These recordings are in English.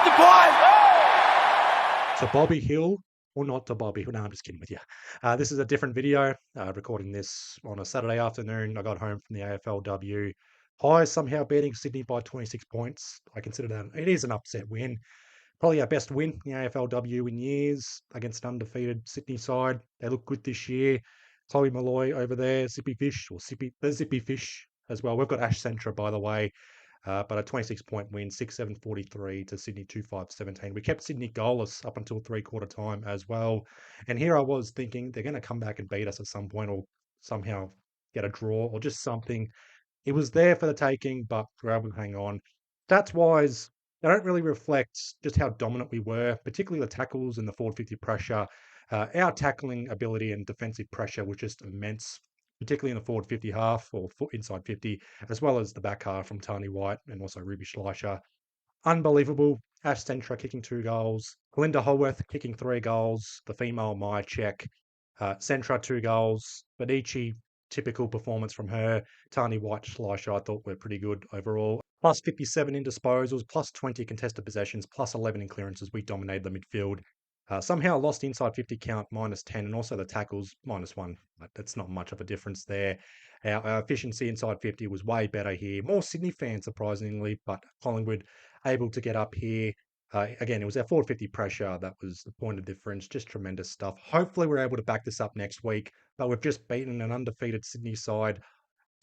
to play. To Bobby Hill, or not to Bobby Hill. No, I'm just kidding with you. This is a different video. Recording this on a Saturday afternoon. I got home from the AFLW. Pies somehow beating Sydney by 26 points. I consider that it is an upset win. Probably our best win in the AFLW in years against an undefeated Sydney side. They look good this year. Chloe Malloy over there, Zippy Fish, or the Zippy Fish as well. We've got Aish Centra, by the way. But a 26-point win, 6-7 43 to Sydney 2-5 17. We kept Sydney goalless up until three-quarter time as well. And here I was thinking they're going to come back and beat us at some point or somehow get a draw or just something. It was there for the taking, but we're able to hang on. Stats-wise, they don't really reflect just how dominant we were, particularly the tackles and the forward 50 pressure. Our tackling ability and defensive pressure was just immense, particularly in the forward 50 half or inside 50, as well as the back half from Tani White and also Ruby Schleicher. Unbelievable. Aish Centra kicking 2 goals. Linda Holworth kicking 3 goals. The female Mihocek. Centra 2 goals. Benici, typical performance from her. Tani White, Schleicher, I thought were pretty good overall. Plus 57 in disposals, plus 20 contested possessions, plus 11 in clearances. We dominated the midfield. Somehow lost inside 50 count, minus 10, and also the tackles, minus 1. But that's not much of a difference there. Our efficiency inside 50 was way better here. More Sydney fans, surprisingly, but Collingwood able to get up here. Again, it was our forward 50 pressure that was the point of difference. Just tremendous stuff. Hopefully, we're able to back this up next week. But we've just beaten an undefeated Sydney side.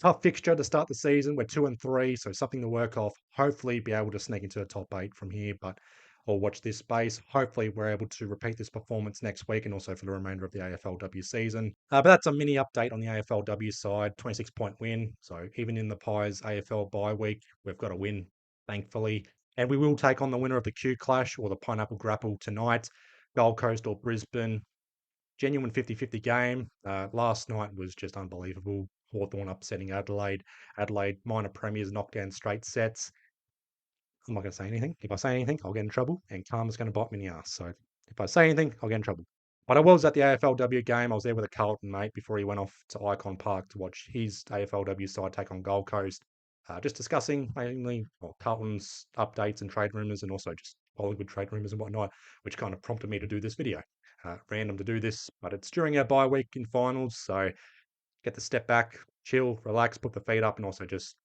Tough fixture to start the season. We're 2-3, so something to work off. Hopefully, be able to sneak into the top 8 from here. But I'll watch this space. Hopefully, we're able to repeat this performance next week and also for the remainder of the AFLW season. But that's a mini update on the AFLW side. 26-point win. So even in the Pies AFL bye week, we've got a win, thankfully. And we will take on the winner of the Q Clash or the Pineapple Grapple tonight. Gold Coast or Brisbane. Genuine 50-50 game. Last night was just unbelievable. Hawthorn upsetting Adelaide. Adelaide minor premiers knocked down straight sets. I'm not going to say anything. If I say anything, I'll get in trouble, and karma's going to bite me in the ass. So if I say anything, I'll get in trouble. But I was at the AFLW game. I was there with a Carlton mate before he went off to Icon Park to watch his AFLW side take on Gold Coast. Just discussing mainly Carlton's updates and trade rumours and also just Collingwood trade rumours and whatnot, which kind of prompted me to do this video. Random to do this, but it's during our bye week in finals, so get to step back, chill, relax, put the feet up, and also just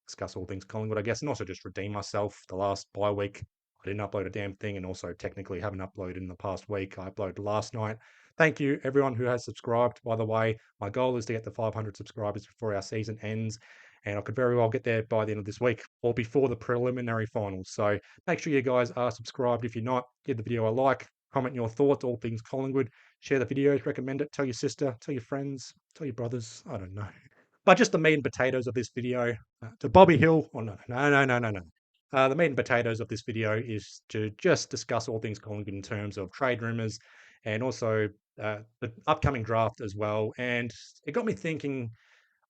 discuss all things Collingwood, I guess, and also just redeem myself. The last bye week, I didn't upload a damn thing, and also technically haven't uploaded in the past week. I uploaded last night. Thank you, everyone who has subscribed, by the way. My goal is to get to 500 subscribers before our season ends, and I could very well get there by the end of this week or before the preliminary finals. So make sure you guys are subscribed. If you're not, give the video a like, comment your thoughts, all things Collingwood, share the videos, recommend it, tell your sister, tell your friends, tell your brothers, I don't know. But just the meat and potatoes of this video, to Bobby Hill, oh no. The meat and potatoes of this video is to just discuss all things Collingwood in terms of trade rumours and also the upcoming draft as well. And it got me thinking,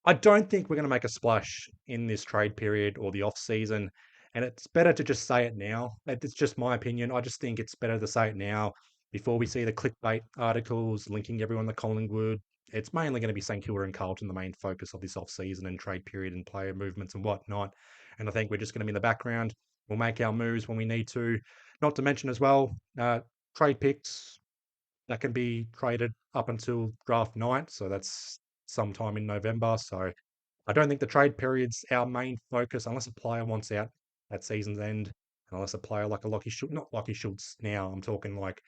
I don't think we're going to make a splash in this trade period or the off season. And it's better to just say it now. It's just my opinion. I just think it's better to say it now before we see the clickbait articles linking everyone to Collingwood. It's mainly going to be St Kilda and Carlton, the main focus of this off season and trade period and player movements and whatnot. And I think we're just going to be in the background. We'll make our moves when we need to. Not to mention as well, trade picks that can be traded up until draft night. So that's sometime in November. So I don't think the trade period's our main focus unless a player wants out at season's end. Unless a player like a Lockie Schultz, not Lockie Schultz now, I'm talking like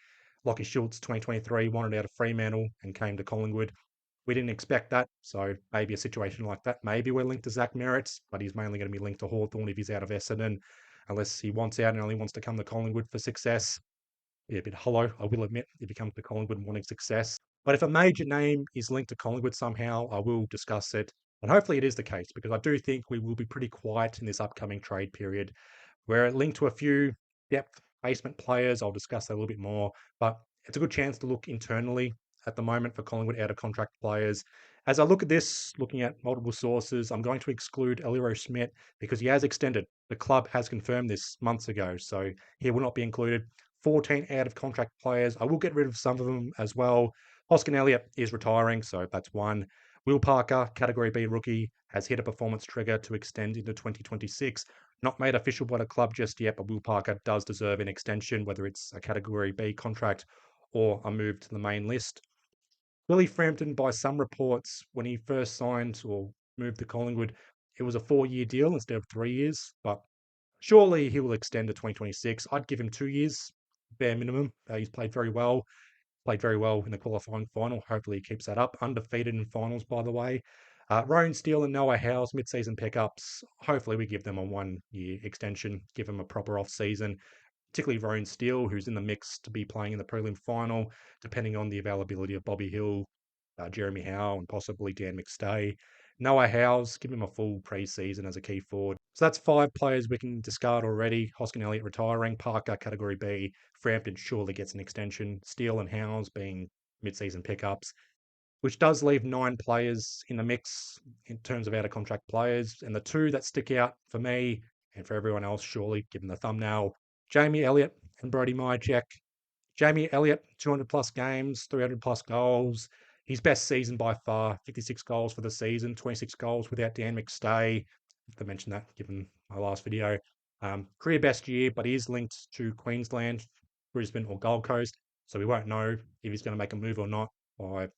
Lockie Schultz 2023 wanted out of Fremantle and came to Collingwood. We didn't expect that. So maybe a situation like that. Maybe we're linked to Zach Merritt, but he's mainly going to be linked to Hawthorn if he's out of Essendon, unless he wants out and only wants to come to Collingwood for success. Be a bit hollow, I will admit, if he comes to Collingwood wanting success. But if a major name is linked to Collingwood somehow, I will discuss it. And hopefully it is the case, because I do think we will be pretty quiet in this upcoming trade period. We're linked to a few depth basement players. I'll discuss that a little bit more. But it's a good chance to look internally at the moment for Collingwood out of contract players. As I look at this, looking at multiple sources, I'm going to exclude Elliott Smith because he has extended. The club has confirmed this months ago, so he will not be included. 14 out of contract players. I will get rid of some of them as well. Hoskin Elliott is retiring, so that's one. Will Parker, Category B rookie, has hit a performance trigger to extend into 2026. Not made official by the club just yet, but Will Parker does deserve an extension, whether it's a Category B contract or a move to the main list. Willie Frampton, by some reports, when he first signed or moved to Collingwood, it was a 4-year deal instead of 3 years, but surely he will extend to 2026. I'd give him 2 years, bare minimum. He's played very well in the qualifying final. Hopefully he keeps that up. Undefeated in finals, by the way. Rowan Steele and Noah Howe's mid-season pickups. Hopefully we give them a 1-year extension, give them a proper off-season, particularly Rowan Steele, who's in the mix to be playing in the prelim final, depending on the availability of Bobby Hill, Jeremy Howe, and possibly Dan McStay. Noah Howe's, give him a full pre-season as a key forward. So that's 5 players we can discard already. Hoskin Elliott retiring, Parker Category B, Frampton surely gets an extension, Steele and Howe's being mid-season pickups, which does leave 9 players in the mix in terms of out-of-contract players. And the 2 that stick out for me and for everyone else, surely, given the thumbnail, Jamie Elliott and Brody Mihocek. Jamie Elliott, 200 plus games, 300 plus goals. His best season by far, 56 goals for the season, 26 goals without Dan McStay. I mentioned that given my last video. Career best year, but he is linked to Queensland, Brisbane, or Gold Coast. So we won't know if he's going to make a move or not by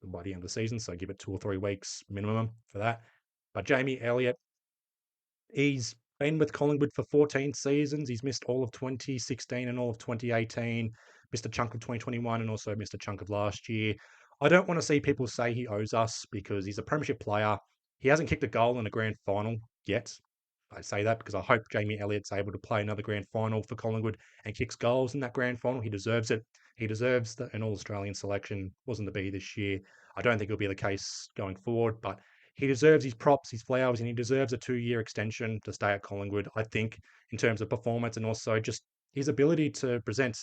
the end of the season. So give it 2 or 3 weeks minimum for that. But Jamie Elliott, he's been with Collingwood for 14 seasons. He's missed all of 2016 and all of 2018, missed a chunk of 2021 and also missed a chunk of last year. I don't want to see people say he owes us because he's a premiership player. He hasn't kicked a goal in a grand final yet. I say that because I hope Jamie Elliott's able to play another grand final for Collingwood and kicks goals in that grand final. He deserves it. He deserves an All-Australian selection. Wasn't to be this year. I don't think it'll be the case going forward, but he deserves his props, his flowers, and he deserves a 2-year extension to stay at Collingwood, I think, in terms of performance and also just his ability to present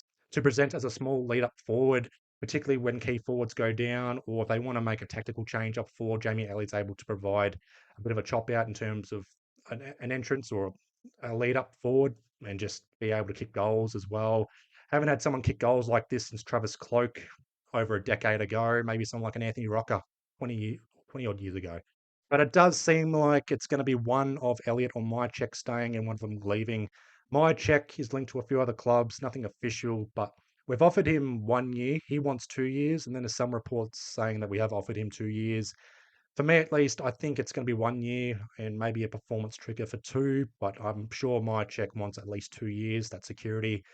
as a small lead up forward, particularly when key forwards go down or if they want to make a tactical change up forward. Jamie Elliott's able to provide a bit of a chop out in terms of an entrance or a lead up forward and just be able to kick goals as well. Haven't had someone kick goals like this since Travis Cloke over a decade ago, maybe someone like an Anthony Rocker 20 odd years ago. But it does seem like it's going to be one of Elliott or Mihocek staying and one of them leaving. Mihocek is linked to a few other clubs, nothing official, but we've offered him 1 year. He wants 2 years, and then there's some reports saying that we have offered him 2 years. For me, at least, I think it's going to be 1 year and maybe a performance trigger for 2, but I'm sure Mihocek wants at least 2 years, that security.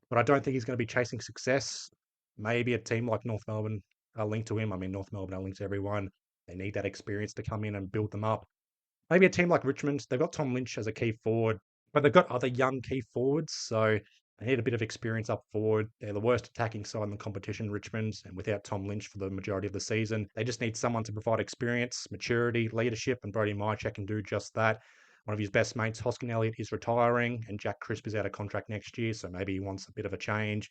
But I don't think he's going to be chasing success. Maybe a team like North Melbourne are linked to him. I mean, North Melbourne are linked to everyone. They need that experience to come in and build them up. Maybe a team like Richmond, they've got Tom Lynch as a key forward, but they've got other young key forwards, so they need a bit of experience up forward. They're the worst attacking side in the competition, Richmond, and without Tom Lynch for the majority of the season, they just need someone to provide experience, maturity, leadership, and Brody Mihocek can do just that. One of his best mates, Hoskin Elliott, is retiring, and Jack Crisp is out of contract next year, so maybe he wants a bit of a change.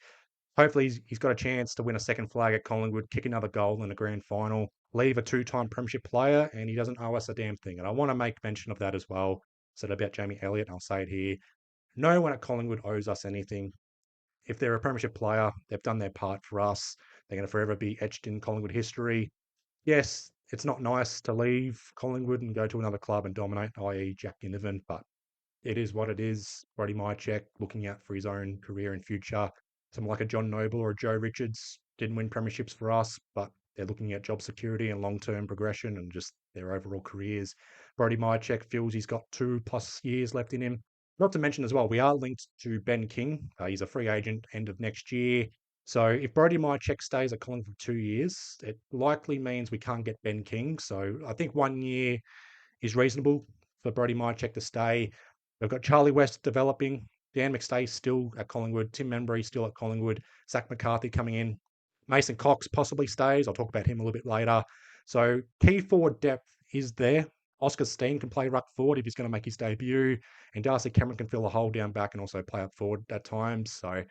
Hopefully, he's got a chance to win a second flag at Collingwood, kick another goal in a grand final, leave a 2-time premiership player, and he doesn't owe us a damn thing. And I want to make mention of that as well. Said about Jamie Elliott, and I'll say it here. No one at Collingwood owes us anything. If they're a premiership player, they've done their part for us. They're going to forever be etched in Collingwood history. Yes, it's not nice to leave Collingwood and go to another club and dominate, i.e. Jack Ginnivan, but it is what it is. Brody Mihocek looking out for his own career and future. Someone like a John Noble or a Joe Richards didn't win premierships for us, but they're looking at job security and long-term progression and just their overall careers. Brody Mihocek feels he's got 2+ years left in him. Not to mention as well, we are linked to Ben King. He's a free agent end of next year. So if Brody Mihocek stays at Collingwood for 2 years, it likely means we can't get Ben King. So I think 1 year is reasonable for Brody Mihocek to stay. We've got Charlie West developing. Dan McStay still at Collingwood. Tim Membry still at Collingwood. Zach McCarthy coming in. Mason Cox possibly stays. I'll talk about him a little bit later. So key forward depth is there. Oscar Steen can play ruck forward if he's going to make his debut. And Darcy Cameron can fill a hole down back and also play up forward at times. So,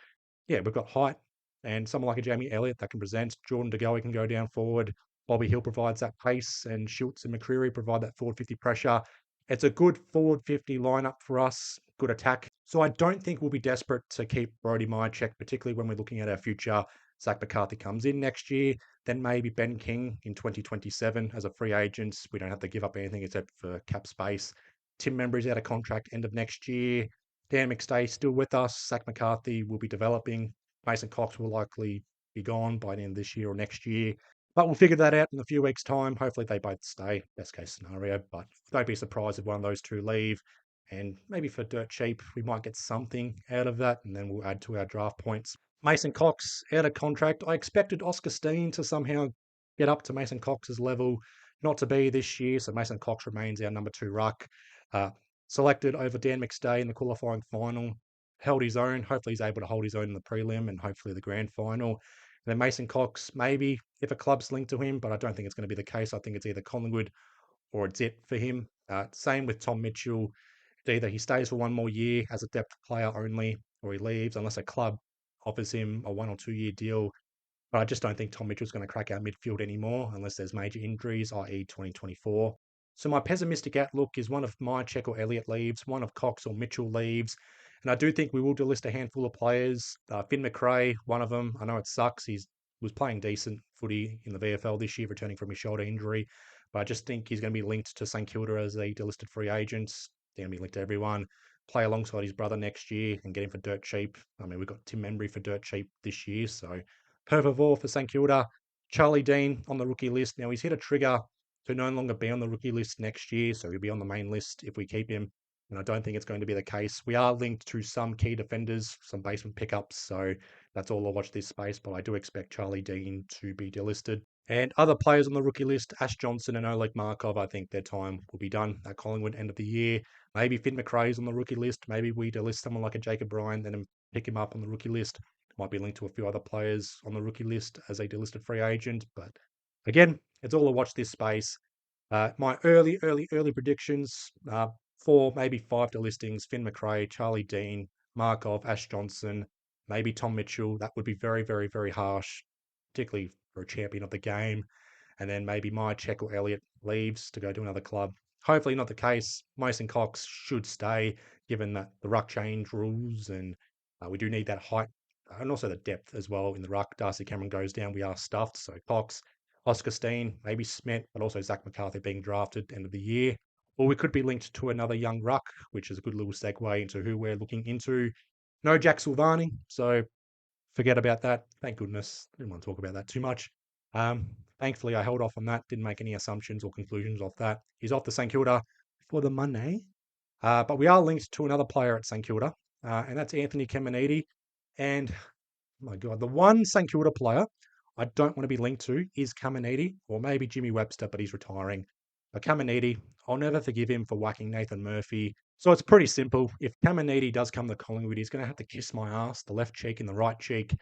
yeah, we've got height and someone like a Jamie Elliott that can present. Jordan De Goey can go down forward. Bobby Hill provides that pace, and Schultz and McCreary provide that forward 50 pressure. It's a good forward 50 lineup for us, good attack. So I don't think we'll be desperate to keep Brody Mihocek, particularly when we're looking at our future. Zach McCarthy comes in next year, then maybe Ben King in 2027 as a free agent. We don't have to give up anything except for cap space. Tim Membry's out of contract end of next year. Dan McStay still with us. Zach McCarthy will be developing. Mason Cox will likely be gone by the end of this year or next year. But we'll figure that out in a few weeks' time. Hopefully they both stay, best case scenario. But don't be surprised if one of those two leave. And maybe for dirt cheap, we might get something out of that, and then we'll add to our draft points. Mason Cox out of contract. I expected Oscar Steen to somehow get up to Mason Cox's level, not to be this year. So Mason Cox remains our number 2 ruck. Uh, Selected over Dan McStay in the qualifying final, held his own. Hopefully, he's able to hold his own in the prelim and hopefully the grand final. And then Mason Cox, maybe if a club's linked to him, but I don't think it's going to be the case. I think it's either Collingwood or it's it for him. Same with Tom Mitchell. Either he stays for one more year as a depth player only, or he leaves unless a club offers him a 1 or 2 year deal. But I just don't think Tom Mitchell's going to crack our midfield anymore unless there's major injuries, i.e. 2024. So my pessimistic outlook is one of Mihocek or Elliott leaves, one of Cox or Mitchell leaves. And I do think we will delist a handful of players. Finn McRae, one of them. I know it sucks. He was playing decent footy in the VFL this year, returning from his shoulder injury. But I just think he's going to be linked to St Kilda as a delisted free agent. They're going to be linked to everyone. Play alongside his brother next year and get him for dirt cheap. I mean, we've got Tim Membry for dirt cheap this year, so Pervavor for St Kilda. Charlie Dean on the rookie list. Now, he's hit a trigger to no longer be on the rookie list next year, so he'll be on the main list if we keep him. And I don't think it's going to be the case. We are linked to some key defenders, some basement pickups, so that's all I'll watch this space. But I do expect Charlie Dean to be delisted. And other players on the rookie list, Ash Johnson and Oleg Markov, I think their time will be done at Collingwood end of the year. Maybe Finn McRae's on the rookie list. Maybe we delist someone like a Jacob Bryan, then pick him up on the rookie list. Might be linked to a few other players on the rookie list as a delisted free agent. But again, it's all to watch this space. My early predictions, 4, maybe 5 delistings: Finn McRae, Charlie Dean, Markov, Ash Johnson, maybe Tom Mitchell. That would be very, very, very harsh, particularly for a champion of the game. And then maybe Mihocek or Elliott leaves to go to another club. Hopefully not the case. Mason Cox should stay, given that the ruck change rules, and we do need that height and also the depth as well in the ruck. Darcy Cameron goes down, we are stuffed. So Cox, Oscar Steen, maybe Smith, but also Zach McCarthy being drafted end of the year. Or we could be linked to another young ruck, which is a good little segue into who we're looking into. No Jack Silvani, so forget about that. Thank goodness. Didn't want to talk about that too much. Thankfully, I held off on that. Didn't make any assumptions or conclusions off that. He's off to St Kilda for the money. But we are linked to another player at St Kilda, and that's Anthony Caminiti. And, my God, the one St Kilda player I don't want to be linked to is Caminiti, or maybe Jimmy Webster, but he's retiring. But Caminiti, I'll never forgive him for whacking Nathan Murphy. So it's pretty simple. If Caminiti does come to Collingwood, he's going to have to kiss my ass, the left cheek and the right cheek,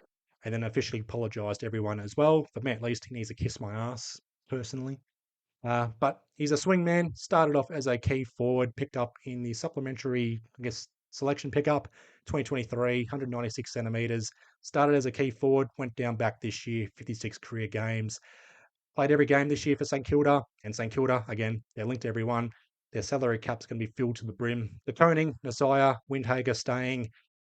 and then officially apologise to everyone as well. For me, at least, he needs to kiss my ass, personally. But he's a swingman, started off as a key forward, picked up in the supplementary, I guess, selection pickup, 2023, 196 centimetres. Started as a key forward, went down back this year, 56 career games. Played every game this year for St Kilda, and St Kilda, again, they're linked to everyone. Their salary cap's going to be filled to the brim. The Koning, Nasiah, Windhager staying, a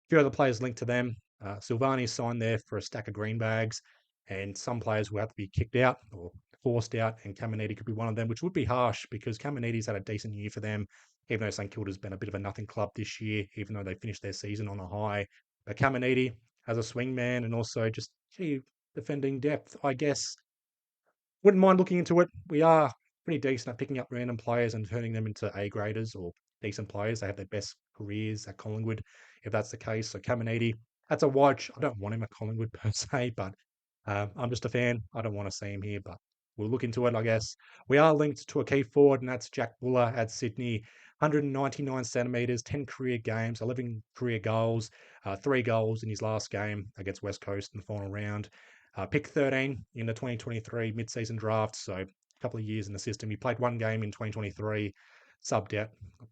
few other players linked to them. Silvani signed there for a stack of green bags, and some players will have to be kicked out or forced out, and Caminiti could be one of them, which would be harsh because Caminiti's had a decent year for them, even though St Kilda's been a bit of a nothing club this year, even though they finished their season on a high. But Caminiti as a swingman and also just defending depth, I guess. Wouldn't mind looking into it. We are pretty decent at picking up random players and turning them into A graders or decent players. They have their best careers at Collingwood, if that's the case. So Caminiti, that's a watch. I don't want him at Collingwood per se, but I'm just a fan. I don't want to see him here, but we'll look into it, I guess. We are linked to a key forward, and that's Jack Buller at Sydney. 199 centimetres, 10 career games, 11 career goals, 3 goals in his last game against West Coast in the final round. Pick 13 in the 2023 mid-season draft, so a couple of years in the system. He played 1 game in 2023, subbed out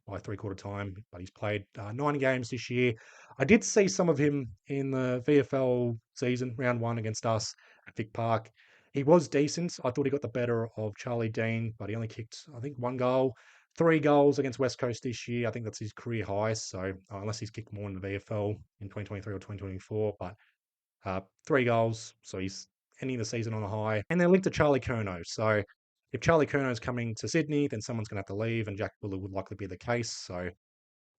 by three-quarter time, but he's played 9 games this year. I did see some of him in the VFL season, round 1 against us at Vic Park. He was decent. I thought he got the better of Charlie Dean, but he only kicked, I think, 1 goal. 3 goals against West Coast this year. I think that's his career high, so unless he's kicked more in the VFL in 2023 or 2024, but 3 goals, so he's ending the season on a high. And they're linked to Charlie Curnow. So if Charlie Curno's coming to Sydney, then someone's going to have to leave, and Jack Buller would likely be the case. So,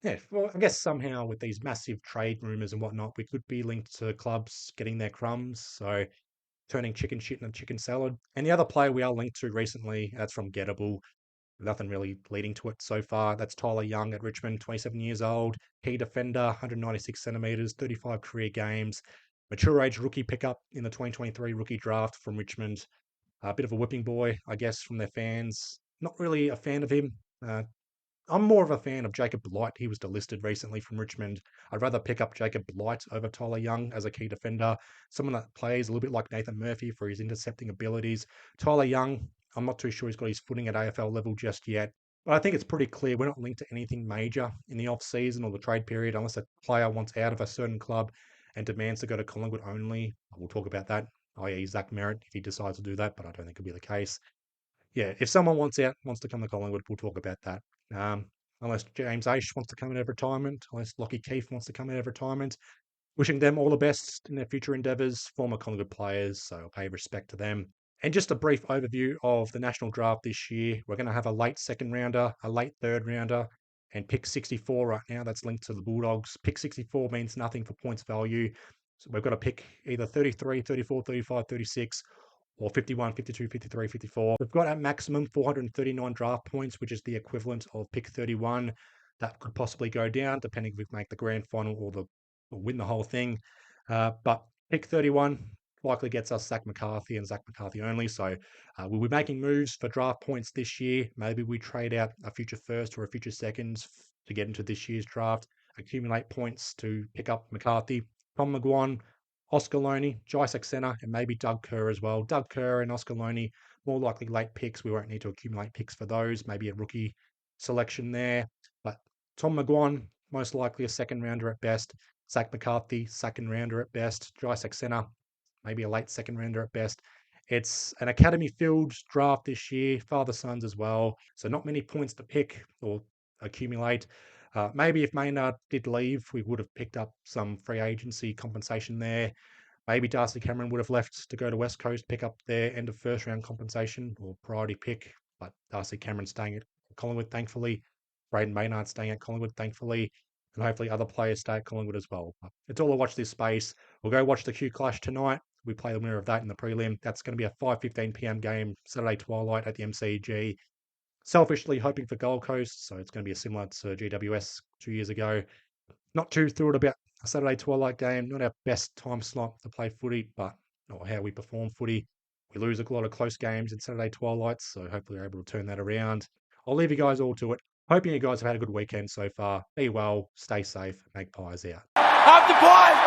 yeah, well, I guess somehow with these massive trade rumours and whatnot, we could be linked to clubs getting their crumbs. So, turning chicken shit into chicken salad. And the other player we are linked to recently, that's from Gettable. Nothing really leading to it so far. That's Tyler Young at Richmond, 27 years old, key defender, 196 centimetres, 35 career games, mature age rookie pickup in the 2023 rookie draft from Richmond. A bit of a whipping boy, I guess, from their fans. Not really a fan of him. Uh, I'm more of a fan of Jacob Blight. He was delisted recently from Richmond. I'd rather pick up Jacob Blight over Tyler Young as a key defender. Someone that plays a little bit like Nathan Murphy for his intercepting abilities. Tyler Young, I'm not too sure he's got his footing at AFL level just yet. But I think it's pretty clear we're not linked to anything major in the off-season or the trade period unless a player wants out of a certain club and demands to go to Collingwood only. We'll talk about that, i.e. Zach Merritt, if he decides to do that, but I don't think it'll be the case. Yeah, if someone wants out, wants to come to Collingwood, we'll talk about that. Um, unless James Aish wants to come out of retirement, unless Lockie Keeffe wants to come out of retirement. Wishing them all the best in their future endeavours, former Collingwood players, so I'll pay respect to them. And just a brief overview of the national draft this year. We're going to have a late second rounder, a late third rounder, and pick 64 right now. That's linked to the Bulldogs. Pick 64 means nothing for points value. So we've got to pick either 33, 34, 35, 36, or 51, 52, 53, 54. We've got at maximum 439 draft points, which is the equivalent of pick 31. That could possibly go down depending if we make the grand final or win the whole thing. But pick 31 likely gets us Zach McCarthy and Zach McCarthy only. So we'll be making moves for draft points this year. Maybe we trade out a future first or a future second to get into this year's draft, accumulate points to pick up McCarthy. Tom McGuan, Oscar Loney, Jai Saxena, and maybe Doug Kerr as well. Doug Kerr and Oscar Loney, more likely late picks. We won't need to accumulate picks for those. Maybe a rookie selection there. But Tom McGuan, most likely a second rounder at best. Zach McCarthy, second rounder at best. Jai Saxena, maybe a late second rounder at best. It's an academy field draft this year, father sons as well. So not many points to pick or accumulate. Maybe if Maynard did leave, we would have picked up some free agency compensation there. Maybe Darcy Cameron would have left to go to West Coast, pick up their end of first round compensation or priority pick. But Darcy Cameron staying at Collingwood, thankfully. Braden Maynard staying at Collingwood, thankfully. And hopefully other players stay at Collingwood as well. But it's all to watch this space. We'll go watch the Q Clash tonight. We play the winner of that in the prelim. That's going to be a 5:15 p.m. game, Saturday twilight at the MCG. Selfishly hoping for Gold Coast, so it's going to be similar to GWS 2 years ago. Not too thrilled about a Saturday twilight game. Not our best time slot to play footy, but not how we perform footy. We lose a lot of close games in Saturday twilights, so hopefully we're able to turn that around. I'll leave you guys all to it. Hoping you guys have had a good weekend so far. Be well, stay safe, Magpies out. Up the pie!